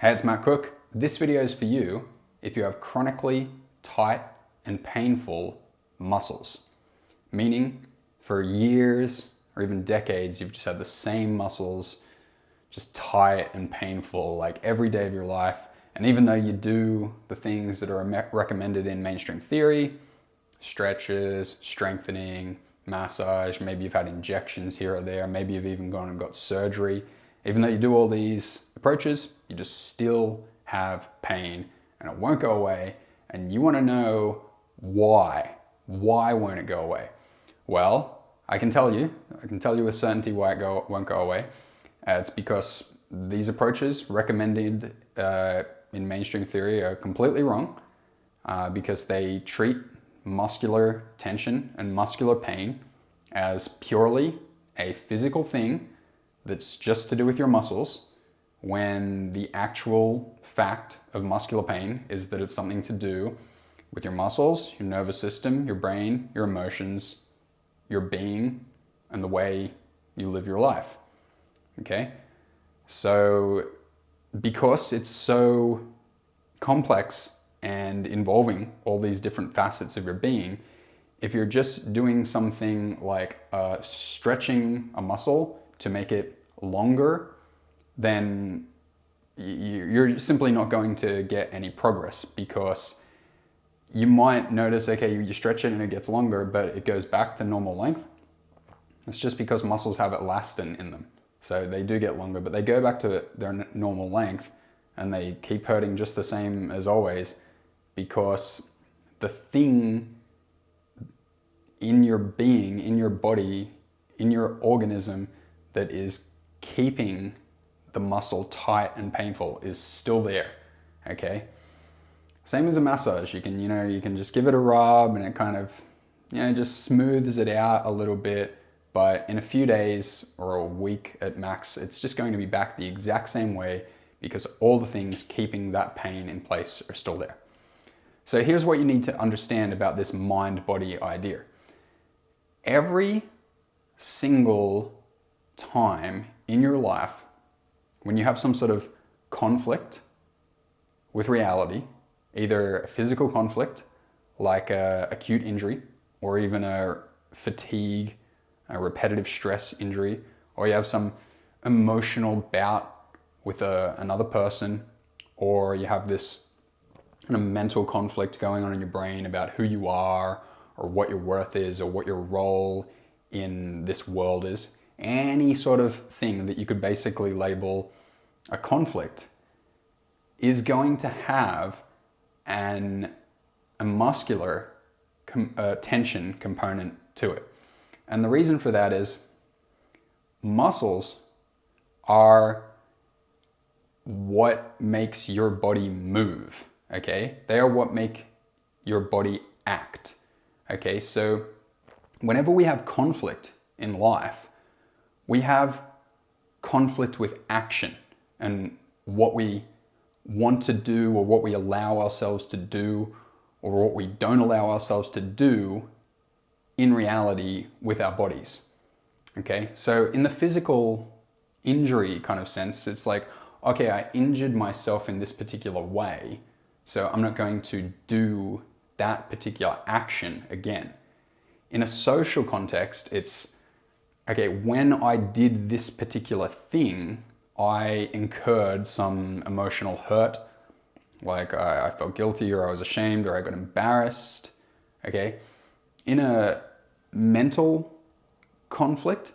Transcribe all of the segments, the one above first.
Hey, it's Matt Cook. This video is for you if you have chronically tight and painful muscles. Meaning, for years or even decades, you've just had the same muscles, just tight and painful, like every day of your life. And even though you do the things that are recommended in mainstream theory, stretches, strengthening, massage, maybe you've had injections here or there, maybe you've even gone and got surgery. Even though you do all these approaches, you just still have pain and it won't go away. And you want to know why. Why won't it go away? Well, I can tell you with certainty why it won't go away. It's because these approaches recommended in mainstream theory are completely wrong because they treat muscular tension and muscular pain as purely a physical thing that's just to do with your muscles, when the actual fact of muscular pain is that it's something to do with your muscles, your nervous system, your brain, your emotions, your being, and the way you live your life. Okay? So, because it's so complex and involving all these different facets of your being, if you're just doing something like stretching a muscle to make it longer, then you're simply not going to get any progress, because you might notice, okay, you stretch it and it gets longer, but it goes back to normal length. It's just because muscles have elastin in them. So they do get longer, but they go back to their normal length and they keep hurting just the same as always, because the thing in your being, in your body, in your organism that is keeping the muscle tight and painful is still there. Okay? Same as a massage. You can just give it a rub and it kind of, just smooths it out a little bit, but in a few days or a week at max, it's just going to be back the exact same way, because all the things keeping that pain in place are still there. So here's what you need to understand about this mind-body idea. Every single time in your life when you have some sort of conflict with reality, either a physical conflict like a acute injury, or even a fatigue, a repetitive stress injury, or you have some emotional bout with another person, or you have this kind of mental conflict going on in your brain about who you are or what your worth is or what your role in this world is. Any sort of thing that you could basically label a conflict is going to have a muscular tension component to it. And the reason for that is muscles are what makes your body move, okay? They are what make your body act, okay? So whenever we have conflict in life, we have conflict with action and what we want to do, or what we allow ourselves to do, or what we don't allow ourselves to do in reality with our bodies. Okay, so in the physical injury kind of sense, it's like, okay, I injured myself in this particular way, so I'm not going to do that particular action again. In a social context, it's, okay, when I did this particular thing, I incurred some emotional hurt, like I felt guilty, or I was ashamed, or I got embarrassed, okay? In a mental conflict,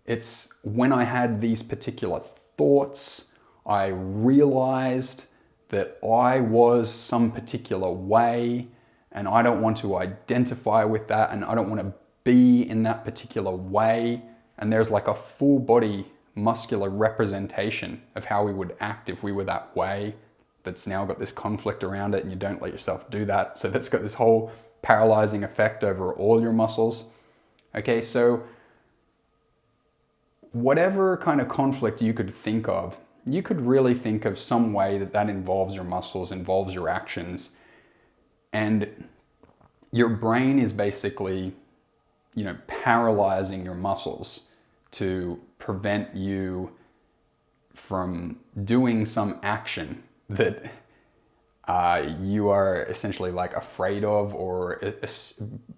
it's when I had these particular thoughts, I realized that I was some particular way, and I don't want to identify with that, and I don't want to be in that particular way. And there's like a full body muscular representation of how we would act if we were that way, that's now got this conflict around it, and you don't let yourself do that. So that's got this whole paralyzing effect over all your muscles. Okay, so whatever kind of conflict you could think of, you could really think of some way that involves your muscles, involves your actions, and your brain is basically paralyzing your muscles to prevent you from doing some action that you are essentially like afraid of or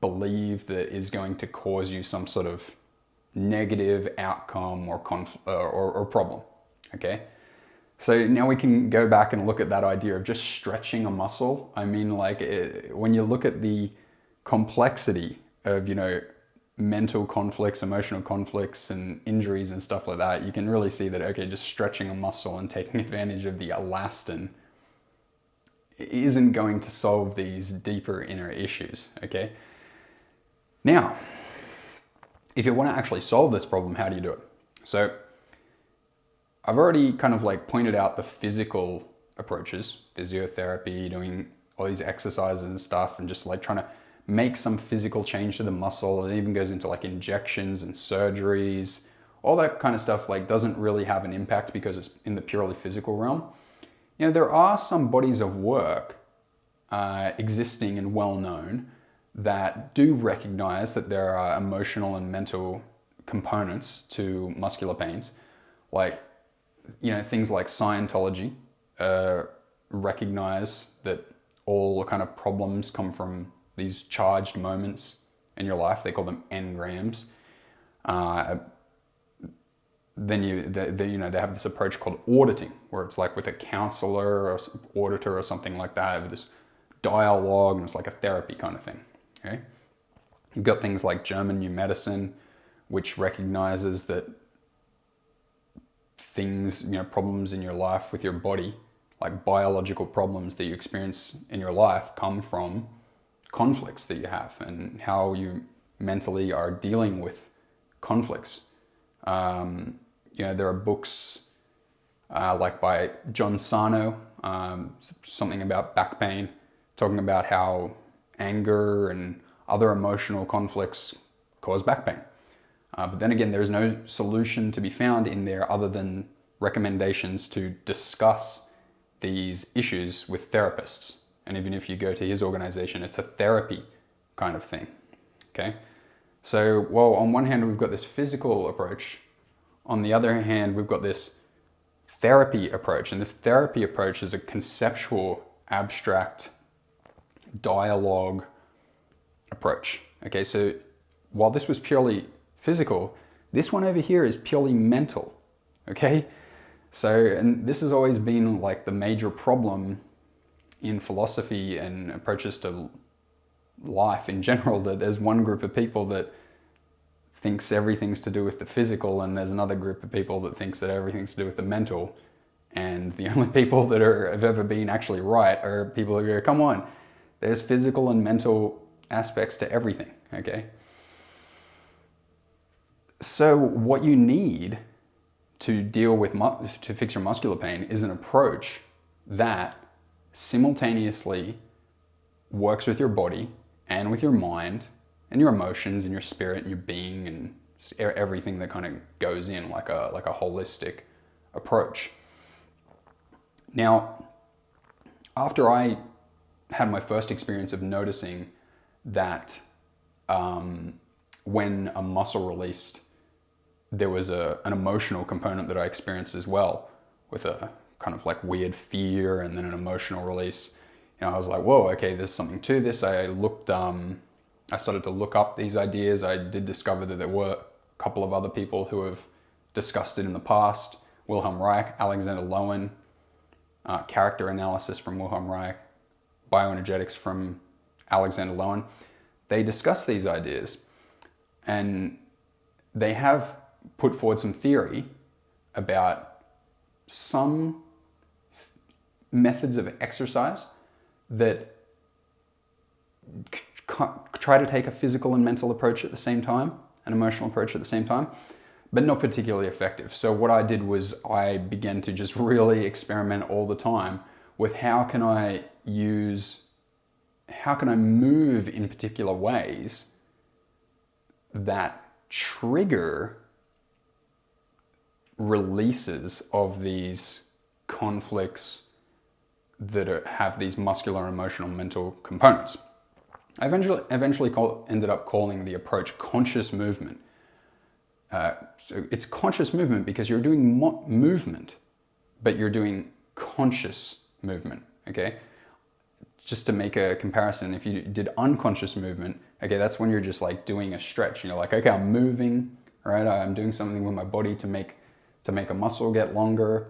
believe that is going to cause you some sort of negative outcome or or problem. Okay, so now we can go back and look at that idea of just stretching a muscle. I mean, like when you look at the complexity of, mental conflicts, emotional conflicts, and injuries and stuff like that, you can really see that, okay, just stretching a muscle and taking advantage of the elastin isn't going to solve these deeper inner issues, okay? Now, if you want to actually solve this problem, how do you do it? So I've already kind of like pointed out the physical approaches, physiotherapy, doing all these exercises and stuff, and just like trying to make some physical change to the muscle. It even goes into like injections and surgeries. All that kind of stuff like doesn't really have an impact because it's in the purely physical realm. There are some bodies of work existing and well known that do recognize that there are emotional and mental components to muscular pains. Like, things like Scientology recognize that all kind of problems come from these charged moments in your life. They call them engrams. Then they have this approach called auditing, where it's like with a counselor or auditor or something like that, with this dialogue, and it's like a therapy kind of thing. Okay, you've got things like German New Medicine, which recognizes that things, problems in your life with your body, like biological problems that you experience in your life, come from conflicts that you have and how you mentally are dealing with conflicts. There are books like by John Sarno, something about back pain, talking about how anger and other emotional conflicts cause back pain. But then again, there's no solution to be found in there other than recommendations to discuss these issues with therapists. And even if you go to his organization, it's a therapy kind of thing. Okay? So, well, on one hand, we've got this physical approach. On the other hand, we've got this therapy approach. And this therapy approach is a conceptual, abstract, dialogue approach. Okay, so while this was purely physical, this one over here is purely mental. Okay? So, and this has always been like the major problem in philosophy and approaches to life in general, that there's one group of people that thinks everything's to do with the physical, and there's another group of people that thinks that everything's to do with the mental. And the only people that have ever been actually right are people who go, come on, there's physical and mental aspects to everything, okay? So what you need to deal with, to fix your muscular pain, is an approach that simultaneously works with your body and with your mind and your emotions and your spirit and your being and everything that kind of goes in like a holistic approach. Now, after I had my first experience of noticing that when a muscle released, there was an emotional component that I experienced as well, with a kind of like weird fear and then an emotional release. I was like, whoa, okay, there's something to this. I started to look up these ideas. I did discover that there were a couple of other people who have discussed it in the past. Wilhelm Reich, Alexander Lowen, character analysis from Wilhelm Reich, bioenergetics from Alexander Lowen. They discuss these ideas, and they have put forward some theory about some methods of exercise that try to take a physical and mental approach at the same time, an emotional approach at the same time, but not particularly effective. So what I did was I began to just really experiment all the time with how can I move in particular ways that trigger releases of these conflicts that have these muscular, emotional, mental components. I eventually ended up calling the approach conscious movement. So it's conscious movement because you're doing movement but you're doing conscious movement, okay? Just to make a comparison, if you did unconscious movement, okay, that's when you're just like doing a stretch. You're like, okay, I'm moving, right? I'm doing something with my body to make a muscle get longer,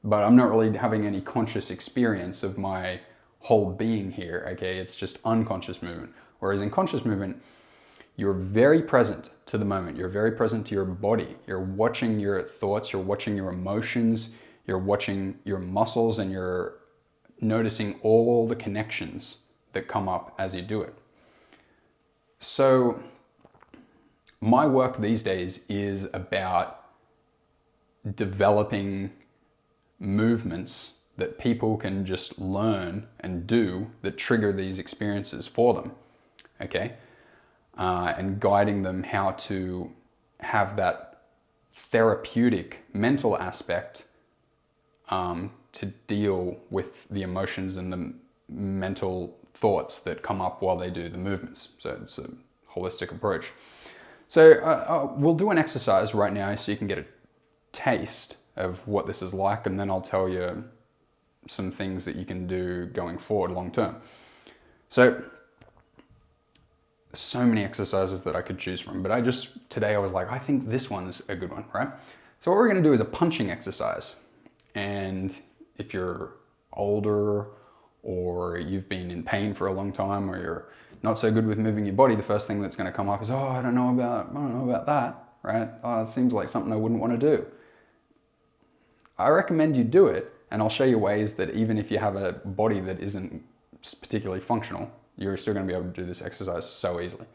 but I'm not really having any conscious experience of my whole being here, okay? It's just unconscious movement. Whereas in conscious movement, you're very present to the moment. You're very present to your body. You're watching your thoughts, you're watching your emotions, you're watching your muscles, and you're noticing all the connections that come up as you do it. So my work these days is about developing movements that people can just learn and do that trigger these experiences for them, okay? And guiding them how to have that therapeutic mental aspect to deal with the emotions and the mental thoughts that come up while they do the movements. So it's a holistic approach. So we'll do an exercise right now so you can get a taste of what this is like, and then I'll tell you some things that you can do going forward long term. So many exercises that I could choose from, but today I was like, I think this one's a good one, right? So what we're gonna do is a punching exercise. And if you're older or you've been in pain for a long time, or you're not so good with moving your body, the first thing that's gonna come up is, oh, I don't know about that, right? Oh, it seems like something I wouldn't wanna do. I recommend you do it, and I'll show you ways that even if you have a body that isn't particularly functional, you're still going to be able to do this exercise so easily.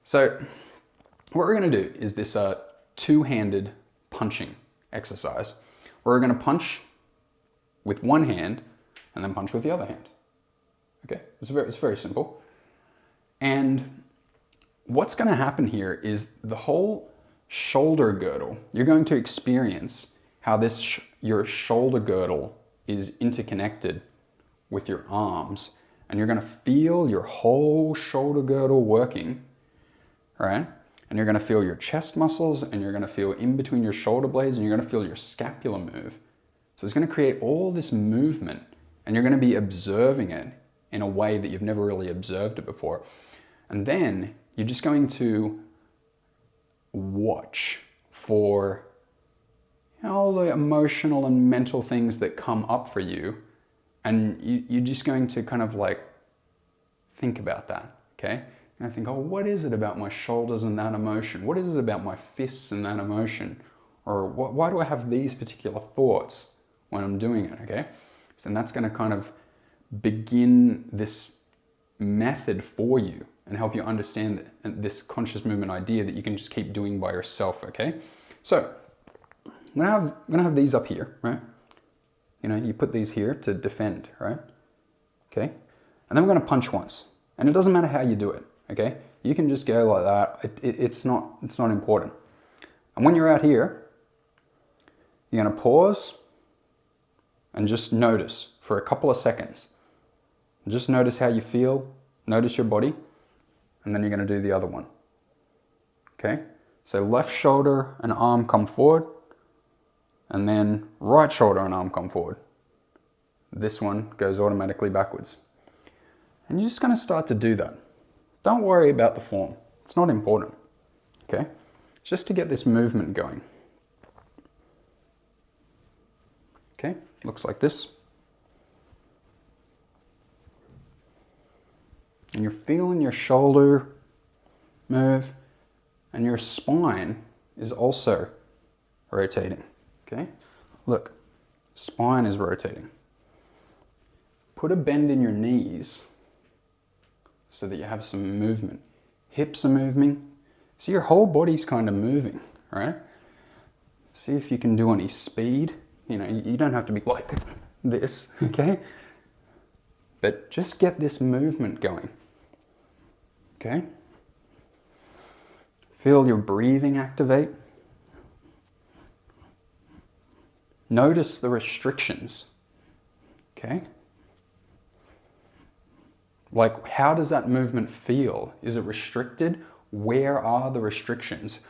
So what we're going to do is this two-handed punching exercise. We're going to punch with one hand and then punch with the other hand. Okay, it's very simple. And what's going to happen here is the whole shoulder girdle, you're going to experience how your shoulder girdle is interconnected with your arms, and you're going to feel your whole shoulder girdle working, right? And you're going to feel your chest muscles, and you're going to feel in between your shoulder blades, and you're going to feel your scapula move. So it's going to create all this movement, and you're going to be observing it in a way that you've never really observed it before. And then you're just going to watch for all the emotional and mental things that come up for you, and you're just going to kind of like think about that, okay? And I think, oh, what is it about my shoulders and that emotion? What is it about my fists and that emotion? Or why do I have these particular thoughts when I'm doing it, okay? So that's going to kind of begin this method for you and help you understand this conscious movement idea that you can just keep doing by yourself, okay? So I'm gonna have these up here, right? You know, you put these here to defend, right? Okay, and then we're gonna punch once, and it doesn't matter how you do it, okay? You can just go like that. It's not important. And when you're out here, you're gonna pause and just notice for a couple of seconds. Just notice how you feel. Notice your body, and then you're gonna do the other one. Okay, so left shoulder and arm come forward, and then right shoulder and arm come forward. This one goes automatically backwards. And you're just going to start to do that. Don't worry about the form. It's not important, okay? Just to get this movement going. Okay, looks like this. And you're feeling your shoulder move, and your spine is also rotating. Okay, look, spine is rotating. Put a bend in your knees so that you have some movement. Hips are moving. So your whole body's kind of moving, right? See if you can do any speed. You know, you don't have to be like this, okay? But just get this movement going, okay? Feel your breathing activate. Notice the restrictions, okay? Like, how does that movement feel? Is it restricted? Where are the restrictions?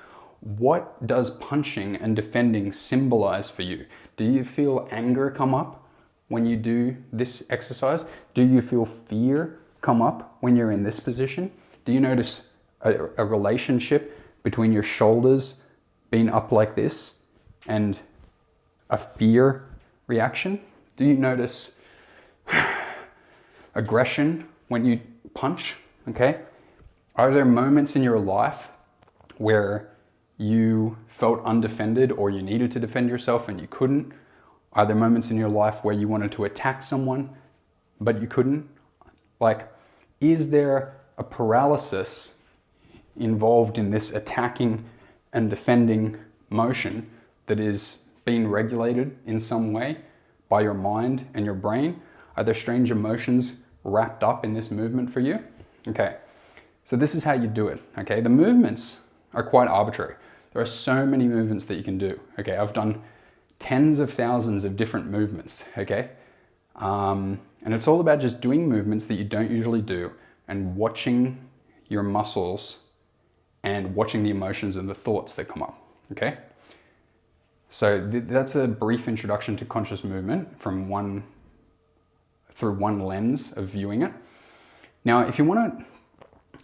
What does punching and defending symbolize for you? Do you feel anger come up when you do this exercise? Do you feel fear come up when you're in this position? Do you notice a relationship between your shoulders being up like this and a fear reaction? Do you notice aggression when you punch? Okay. Are there moments in your life where you felt undefended or you needed to defend yourself and you couldn't? Are there moments in your life where you wanted to attack someone but you couldn't? Like, is there a paralysis involved in this attacking and defending motion that is being regulated in some way by your mind and your brain? Are there strange emotions wrapped up in this movement for you? Okay, so this is how you do it, okay? The movements are quite arbitrary. There are so many movements that you can do, okay? I've done tens of thousands of different movements, okay? And it's all about just doing movements that you don't usually do and watching your muscles and watching the emotions and the thoughts that come up, okay? So that's a brief introduction to conscious movement from through one lens of viewing it. Now, if you want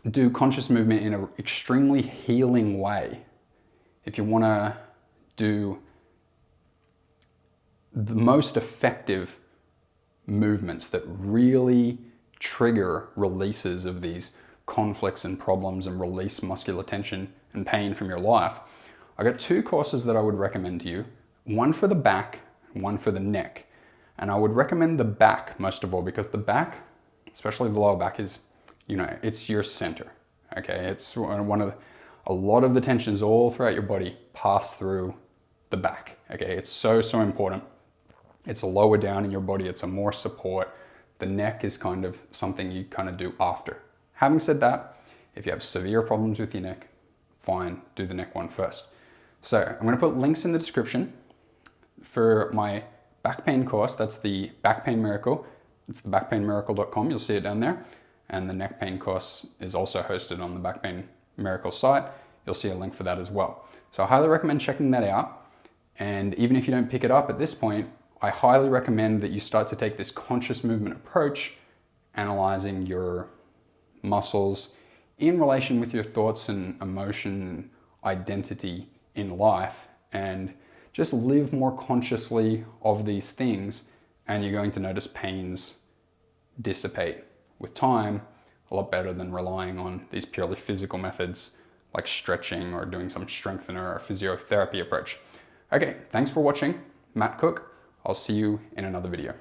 to do conscious movement in an extremely healing way, if you want to do the most effective movements that really trigger releases of these conflicts and problems and release muscular tension and pain from your life, I got 2 courses that I would recommend to you, one for the back and one for the neck. And I would recommend the back most of all because the back, especially the lower back, is, it's your center, okay? It's a lot of the tensions all throughout your body pass through the back, okay? It's so important. It's lower down in your body. It's a more support. The neck is kind of something you kind of do after. Having said that, if you have severe problems with your neck, fine, do the neck one first. So I'm going to put links in the description for my back pain course. That's the Back Pain Miracle. It's the backpainmiracle.com. You'll see it down there. And the neck pain course is also hosted on the Back Pain Miracle site. You'll see a link for that as well. So I highly recommend checking that out. And even if you don't pick it up at this point, I highly recommend that you start to take this conscious movement approach, analyzing your muscles in relation with your thoughts and emotion and identity in life, and just live more consciously of these things, and you're going to notice pains dissipate with time a lot better than relying on these purely physical methods like stretching or doing some strengthener or physiotherapy approach. Okay, thanks for watching. Matt Cook. I'll see you in another video.